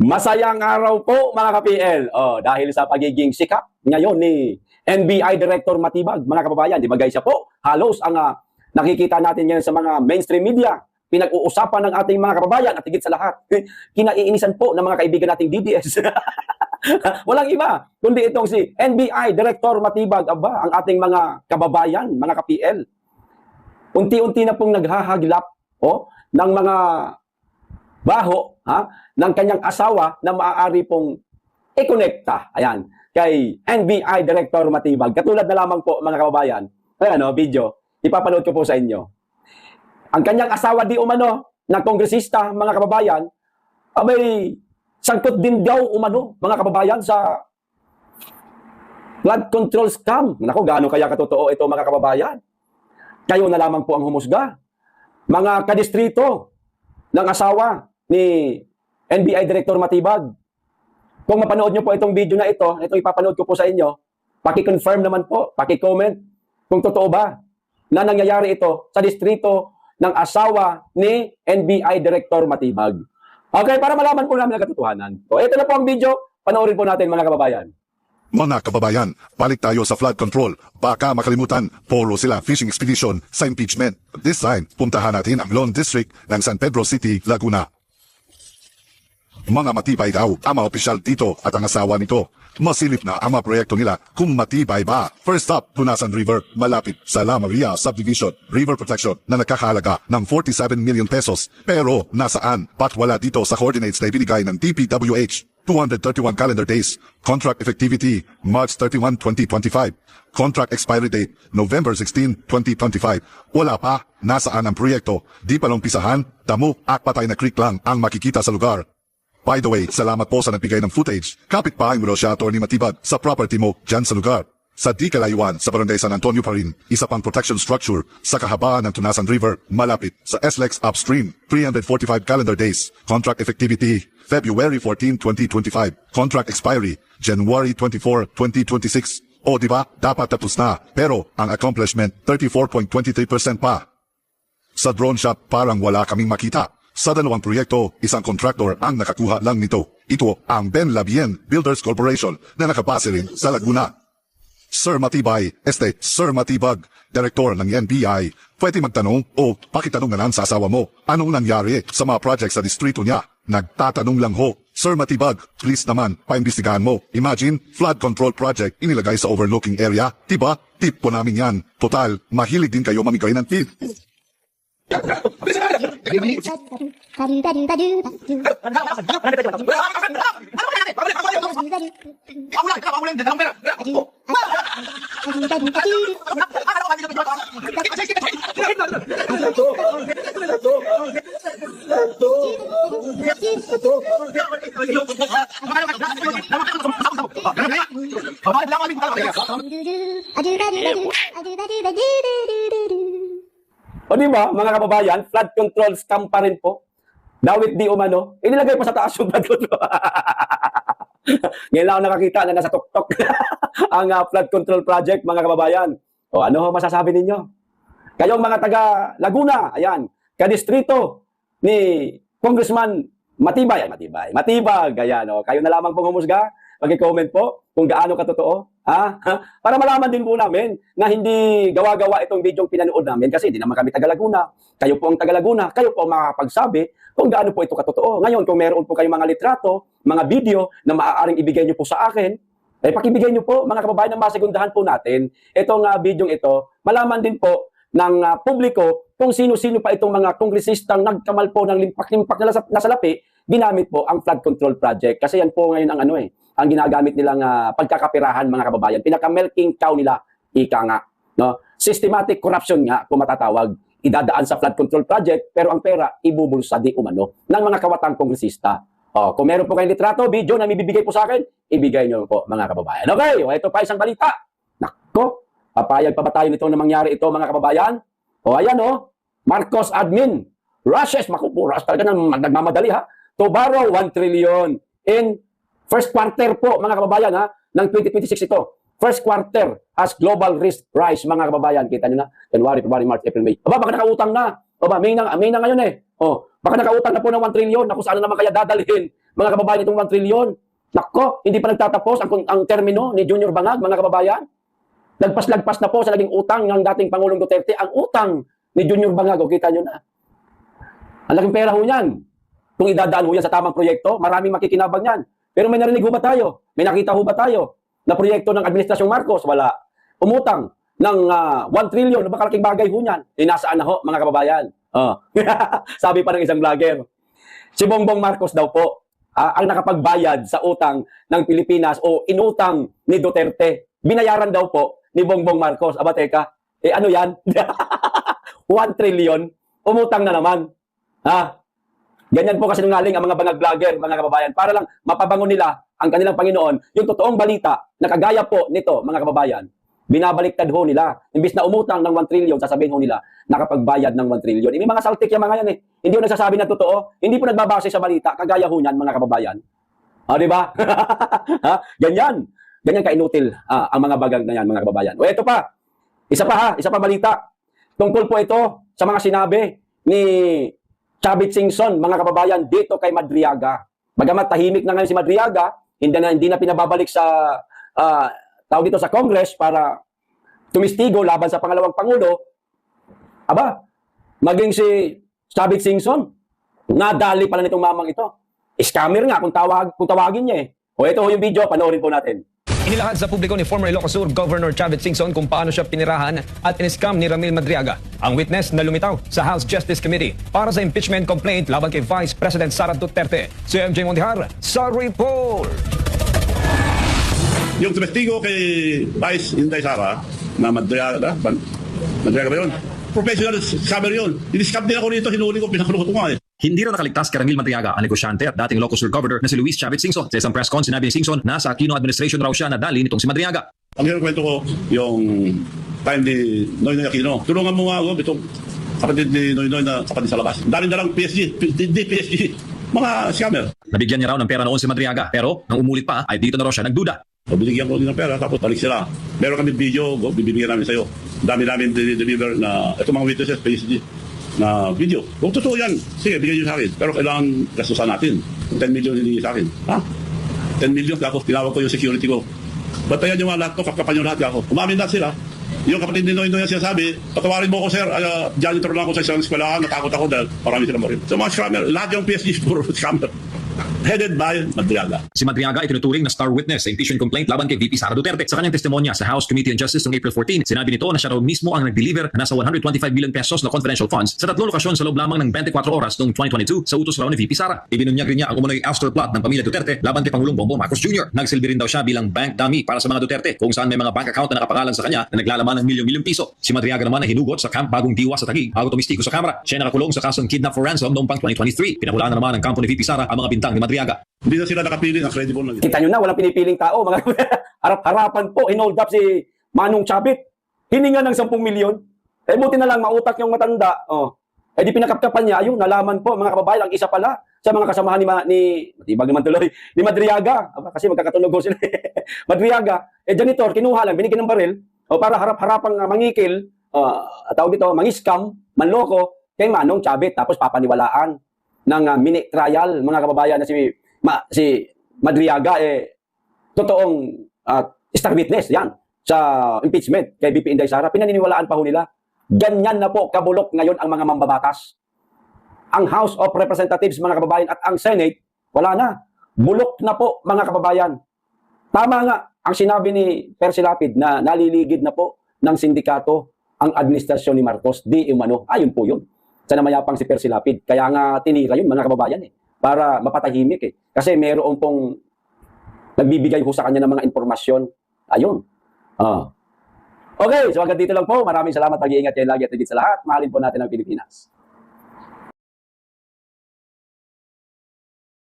Masayang araw po mga ka-PL. Dahil sa pagiging sikat ngayon ni NBI Director Matibag, mga kababayan, di ba guys, siya po halos ang nakikita natin ngayon sa mga mainstream media, pinag-uusapan ng ating mga kababayan at higit sa lahat, kinaiinisan po ng mga kaibigan nating DDS. Walang iba, kundi itong si NBI Director Matibag, ang ating mga kababayan, mga ka-PL. Unti-unti na pong naghahaglap ng mga baho ng kanyang asawa na maaari pong i-connecta. Ayan, kay NBI Director Matibag. Katulad na lamang po mga kababayan, video, ipapanood ko po sa inyo. Ang kanyang asawa di umano na kongresista, mga kababayan, may sangkot din daw umano, mga kababayan, sa flood control scam. Naku, gaano kaya katotoo ito, mga kababayan? Kayo na lamang po ang humusga. Mga kadistrito ng asawa ni NBI Director Matibag. Kung mapanood nyo po itong video na ito ipapanood ko po sa inyo, paki-confirm naman po, paki-comment kung totoo ba na nangyayari ito sa distrito ng asawa ni NBI Director Matibag. Okay, para malaman po namin ang katotohanan. So, ito na po ang video, panoorin po natin mga kababayan. Mga kababayan, balik tayo sa flood control. Baka makalimutan, puro sila fishing expedition sa impeachment. This time, puntahan natin ang Lone District ng San Pedro City, Laguna. Mga matibay daw ang mga opisyal dito at ang asawa nito. Masilip na ang mga proyekto nila kung matibay ba. First stop, Tunasan River, malapit sa La Maria Subdivision, River Protection na nakakahalaga ng 47 million pesos. Pero nasaan? Pat wala dito sa coordinates na ibinigay ng DPWH. 231 calendar days. Contract effectivity, March 31, 2025. Contract expiry date, November 16, 2025. Wala pa. Nasaan ang proyekto? Di pa lumpisahan? Damo, patay na creek lang ang makikita sa lugar. By the way, salamat po sa nagbigay ng footage. Kapitbahay mo daw siya, Atty. Matibag, sa property mo dyan sa lugar. Sa di kalayuan, sa Barangay San Antonio pa rin, isa pang protection structure sa kahabaan ng Tunasan River, malapit sa SLEX upstream, 345 calendar days. Contract effectivity, February 14, 2025. Contract expiry, January 24, 2026. O diba, dapat tapos na, pero ang accomplishment, 34.23% pa. Sa drone shot, parang wala kaming makita. Sa dalawang proyekto, isang contractor ang nakakuha lang nito. Ito ang Ben Labien Builders Corporation na nakabase rin sa Laguna. Sir Matibay, Sir Matibag, Director ng NBI, pwede magtanong o pakitanong na lang sa asawa mo, anong nangyari sa mga project sa distrito niya? Nagtatanong lang ho. Sir Matibag, please naman, paimbestigahan mo. Imagine, flood control project inilagay sa overlooking area. Diba? Tip po namin yan. Total, mahilig din kayo mamigay ng tip. O di ba, mga kababayan, flood control scam pa rin po. Dawit di umano, inilagay pa sa taas yung flood control. Ngayon lang ako nakakita na nasa tuktok ang flood control project, mga kababayan. O ano masasabi ninyo? Kayong mga taga Laguna, ayan, kadistrito ni Congressman Matibag, ayan, kayo na lamang pong humusga, mag-comment po kung gaano katotoo. Para malaman din po namin na hindi gawa-gawa itong video pinanood namin kasi hindi naman kami taga Laguna. Kayo po ang taga Laguna, kayo po ang makakapagsabi kung gaano po ito katotoo. Ngayon, kung meron po kayong mga litrato, mga video na maaaring ibigay nyo po sa akin, pakibigay nyo po, mga kababayan, na masegundahan po natin itong video ito. Malaman din po ng publiko kung sino-sino pa itong mga kongresistang nagkamal po ng limpak-limpak na nasalapi, ginamit po ang flood control project. Kasi yan po ngayon ang ang ginagamit nilang pagkakapirahan, mga kababayan. Pinaka-milking cow nila, ika nga. No? Systematic corruption nga, kung matatawag, idadaan sa flood control project, pero ang pera, ibubulsa di umano ng mga kawatang kongresista. Kung meron po kayong litrato, video na mibibigay po sa akin, ibigay nyo po, mga kababayan. Okay, ito pa isang balita. Nako, papayag pa ba tayo nito na mangyari ito, mga kababayan? Ayan Marcos admin, rushes, makupuras talaga ng nagmamadali to borrow 1 trillion in first quarter po, mga kababayan, ng 2026 ito. First quarter as global risk rise, mga kababayan. Kita nyo na, January, February, March, April, May. Baka nakautang na. May na ngayon Baka nakautang na po ng 1 trillion na kung saan naman kaya dadalhin mga kababayan, itong 1 trillion. Nako, hindi pa nagtatapos ang termino ni Junior Bangag, mga kababayan. Lagpas-lagpas na po sa naging utang ng dating Pangulong Duterte. Ang utang ni Junior Bangag, o kita nyo na. Ang laking pera ho yan. Kung idadaan ho yan sa tamang proyekto, maraming makikinabang yan. Pero may narinig ho ba tayo? May nakita ho ba tayo na proyekto ng Administrasyong Marcos? Wala. Umutang ng 1 trillion, napakalaking bagay ho yan. Nasaan na ho, mga kababayan? Sabi pa ng isang vlogger, si Bongbong Marcos daw po, ang nakapagbayad sa utang ng Pilipinas o inutang ni Duterte. Binayaran daw po ni Bongbong Marcos. Aba, teka, ano yan? 1 trillion, umutang na naman. Ganyan po kasi nungaling ang mga bangag vlogger, mga kababayan, para lang mapabangon nila ang kanilang Panginoon, yung totoong balita na kagaya po nito, mga kababayan, binabaliktad ho nila. Imbis na umutang ng 1 trillion, sasabihin ho nila, nakapagbayad ng 1 trillion. May mga saltik yung mga yan eh. Hindi ho nagsasabi ng totoo, hindi po nagbabase sa balita, kagaya ho niyan, mga kababayan. Di ba? Ganyan. Ganyan kainutil ang mga bagang na yan, mga kababayan. O ito pa, isa pa balita. Tungkol po ito sa mga sinabi ni Chavit Singson, mga kababayan, dito kay Madriaga. Bagamat tahimik na ngayon si Madriaga, hindi na pinababalik sa tawag dito sa Congress para tumistigo laban sa pangalawang Pangulo. Aba, maging si Chavit Singson, nadali pala nitong mamang ito. Scammer nga kung tawagin niya eh. O ito yung video, panoorin po natin. Inilahad sa publiko ni former Ilocos Sur Governor Chavit Singson kung paano siya pinirahan at in-scam ni Ramil Madriaga, ang witness na lumitaw sa House Justice Committee para sa impeachment complaint laban kay Vice President Sara Duterte. Si MJ Mondihar sa report! Yung tumestigo kay Vice Inday Sara na Madriaga ba yun? Professional scammer yun. Diniscam din ako rito, hinuli ko, pinakulong ko nga eh. Hindi raw nakaligtas kay Ramil Madriaga ang negosyante at dating Ilocos Sur Governor na si Luis Chavit Singson. Sa isang press con, sinabi ni Singson na sa Aquino administration raw siya nadali nitong si Madriaga. Ang kwento ko, yung time ni Noynoy Aquino. Tulungan mo nga ako, itong kapatid ni Noynoy na kapatid sa labas. Daling dalang PSG, hindi PSG. Mga scammer. Nabigyan niya raw ng pera noon si Madriaga pero nang umulit pa ay dito na raw siya nagduda. So, binigyan ko din ng pera, tapos balik sila. Meron kami video, bibigyan namin sa'yo. Dami namin deliver na, ito mga witnesses, PSG, na video. Kung totoo yan, sige, bigyan nyo sa akin. Pero kailangan gastusan natin. 10 million hindi sa akin. 10 million, tapos tinawag ko yung security ko. Batayan nyo mga lahat to, kapkapan nyo lahat ako. Umamin lahat sila. Yung kapatid ni Noy Noy sinasabi, patawarin mo ako sir, janitor lang ako sa isang eskwelahan, natakot ako dahil marami sila marin. So mga scammer, lahat yung PSG puro scammer. Headed by Madriaga. Si Madriaga ay tinuturing na star witness sa impeachment complaint laban kay VP Sara Duterte. Sa kanyang testimonya sa House Committee on Justice noong April 14, sinabi nito na siya raw mismo ang nag-deliver na nasa 125 billion pesos na confidential funds sa 3 lokasyon sa loob lamang ng 24 oras noong 2022 sa utos raw ni VP Sara. Ibinunyag rin niya ang umunoy ouster plot ng pamilya Duterte laban kay Pangulong Bongbong Marcos Jr. Nagsilbi rin daw siya bilang bank dummy para sa mga Duterte kung saan may mga bank account na nakapangalan sa kanya na naglalaman ng milyong-milyong piso. Si Madriaga naman ay hinugot sa Camp Bagong Diwa sa Taguig bago tumistiko sa kamera. Siya nakakulong sa kasong kidnap for ransom noong pang 2023. Pinahulaan na naman ng kampo ni VP Sara ang mga bintang ni Madriaga. Hindi na sila nakapili ng credible na. Kita nyo na, walang pinipiling tao. Mga harap-harapan po, hinold up si Manong Chavit. Hininga ng 10 milyon. Buti na lang, mautak yung matanda. Di pinakapkapan niya. Ayun, nalaman po, mga kababayan, ang isa pala sa mga kasamahan ni matibag naman tuloy, ni Madriaga. Kasi magkakatunog ko sila. Madriaga, janitor, kinuha lang, binigyan ng baril, para harap-harapang mangikil, tawag dito, mangiskam, manloko, kay Manong Chavit. Tapos papaniwalaan ng mini trial, mga kababayan, na si Madriaga totoong star witness yan sa impeachment kay VP Inday Sara. Pinaniniwalaan pa ho nila. Ganyan na po kabulok ngayon ang mga mambabatas. Ang House of Representatives, mga kababayan, at ang Senate, wala na. Bulok na po, mga kababayan. Tama nga ang sinabi ni Percy Lapid na naliligid na po ng sindikato ang administrasyon ni Marcos. Di umano. Ayun po yun. Sa namayapang si Percy Lapid. Kaya nga tinira yun, mga kababayan para mapatahimik Kasi meron pong nagbibigay ho sa kanya ng mga impormasyon. Ayun. Okay, so hanggang dito lang po. Maraming salamat. Pag-iingat kayo lagi at higit sa lahat. Mahalin po natin ang Pilipinas.